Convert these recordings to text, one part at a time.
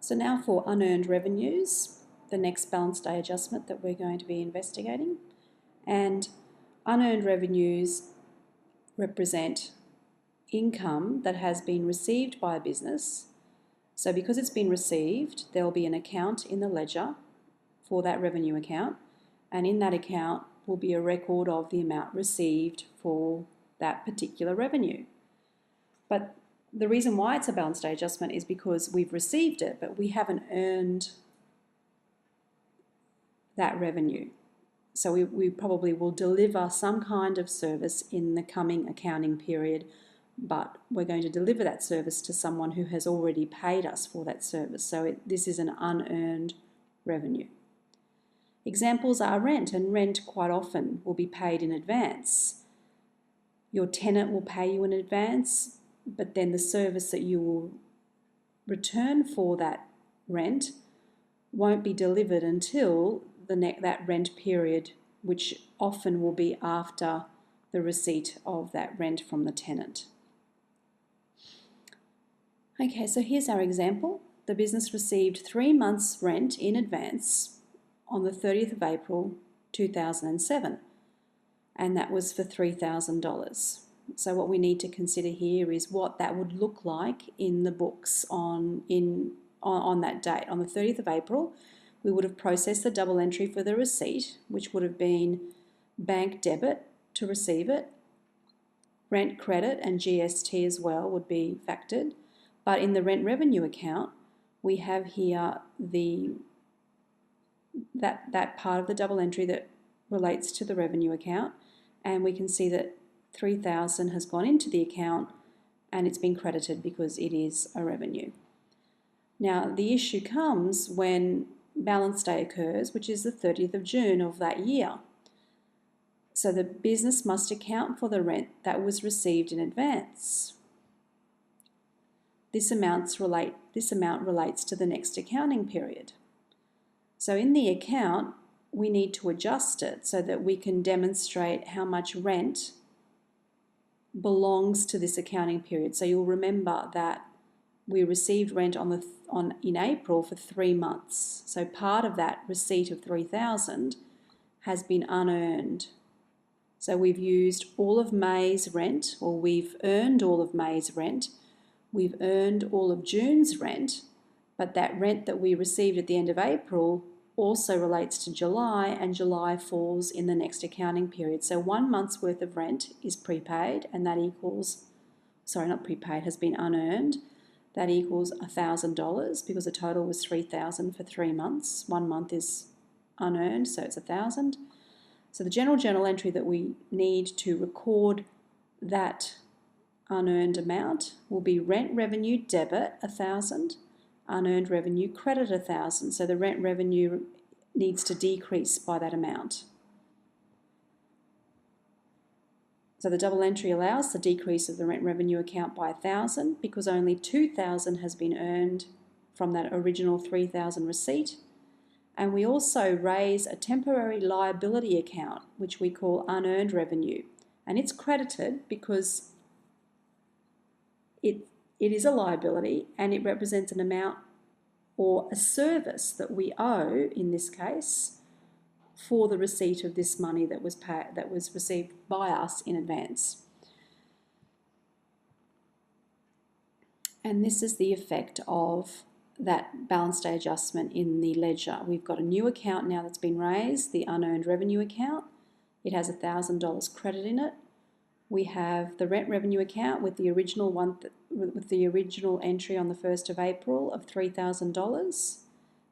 So now for unearned revenues, the next balance day adjustment that we're going to be investigating. And unearned revenues represent income that has been received by a business. So because it's been received, there will be an account in the ledger for that revenue account, and in that account will be a record of the amount received for that particular revenue. But the reason why it's a balance day adjustment is because we've received it, but we haven't earned that revenue. So we probably will deliver some kind of service in the coming accounting period, but we're going to deliver that service to someone who has already paid us for that service. So this is an unearned revenue. Examples are rent, and rent quite often will be paid in advance. Your tenant will pay you in advance, but then the service that you will return for that rent won't be delivered until that rent period, which often will be after the receipt of that rent from the tenant. Okay, so here's our example. The business received 3 months' rent in advance on the 30th of April 2007, and that was for $3,000. So what we need to consider here is what that would look like in the books on that date. On the 30th of April, we would have processed the double entry for the receipt, which would have been bank debit to receive it, rent credit and GST as well would be factored. But in the rent revenue account, we have here that part of the double entry that relates to the revenue account, and we can see that $3,000 has gone into the account and it's been credited because it is a revenue. Now the issue comes when balance day occurs, which is the 30th of June of that year. So the business must account for the rent that was received in advance. This amount relates to the next accounting period. So in the account, we need to adjust it so that we can demonstrate how much rent belongs to this accounting period. So you'll remember that we received rent in April for 3 months. So part of that receipt of $3,000 has been unearned. So we've used all of May's rent, or we've earned all of May's rent. We've earned all of June's rent, but that rent that we received at the end of April also relates to July, and July falls in the next accounting period. So 1 month's worth of rent is prepaid, and that equals, has been unearned. That equals $1,000 because the total was $3,000 for 3 months. 1 month is unearned, so it's $1,000. So the general journal entry that we need to record that unearned amount will be rent revenue debit $1,000, unearned revenue credit $1,000. So the rent revenue needs to decrease by that amount. So the double entry allows the decrease of the rent revenue account by $1,000 because only $2,000 has been earned from that original $3,000 receipt. And we also raise a temporary liability account, which we call unearned revenue. And it's credited because it is a liability and it represents an amount or a service that we owe, in this case, for the receipt of this money that was received by us in advance. And this is the effect of that balance day adjustment in the ledger. We've got a new account now that's been raised, the unearned revenue account. It has $1,000 credit in it. We have the rent revenue account with the original entry on the 1st of April of $3,000.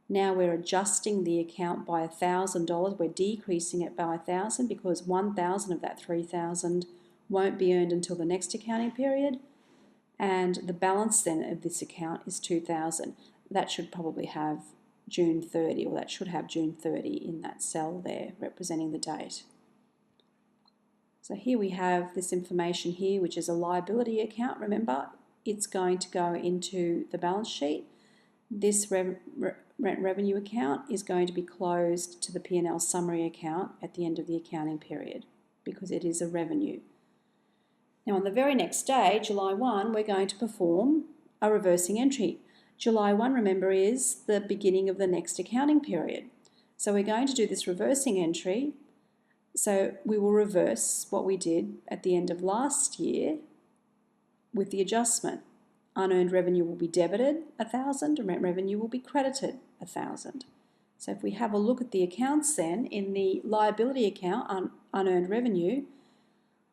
Now we're adjusting the account by $1,000. We're decreasing it by $1,000 because $1,000 of that $3,000 won't be earned until the next accounting period. And the balance then of this account is $2,000. That should probably have June 30, or that should have June 30 in that cell there representing the date. So here we have this information here, which is a liability account. Remember, it's going to go into the balance sheet. This rent revenue account is going to be closed to the P&L summary account at the end of the accounting period because it is a revenue. Now on the very next day, July 1, we're going to perform a reversing entry. July 1, remember, is the beginning of the next accounting period. So we're going to do this reversing entry. So we will reverse what we did at the end of last year with the adjustment. Unearned revenue will be debited 1,000 and rent revenue will be credited 1,000. So if we have a look at the accounts then, in the liability account, unearned revenue,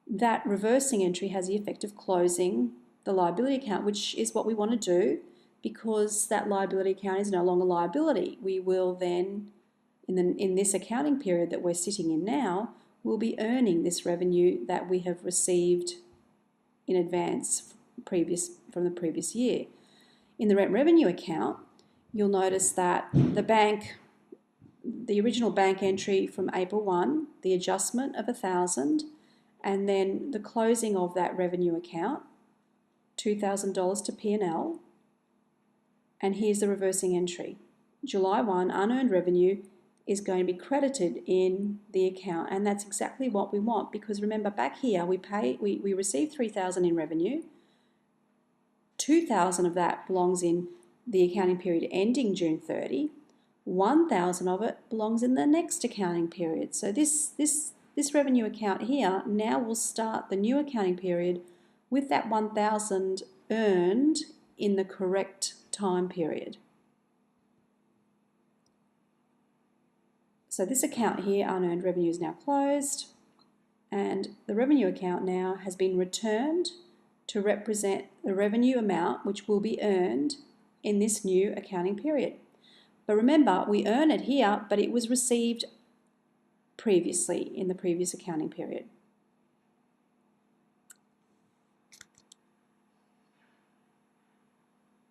that reversing entry has the effect of closing the liability account, which is what we want to do because that liability account is no longer liability. We will then, in this accounting period that we're sitting in now, we'll be earning this revenue that we have received in advance from the previous year. In the rent revenue account, you'll notice that the original bank entry from April 1, the adjustment of 1,000, and then the closing of that revenue account, $2,000 to P&L, and here's the reversing entry. July 1, unearned revenue is going to be credited in the account, and that's exactly what we want because remember back here we received 3,000 in revenue, 2,000 of that belongs in the accounting period ending June 30, 1,000 of it belongs in the next accounting period. So this revenue account here now will start the new accounting period with that 1,000 earned in the correct time period. So this account here, unearned revenue, is now closed, and the revenue account now has been returned to represent the revenue amount which will be earned in this new accounting period. But remember, we earn it here, but it was received previously in the previous accounting period.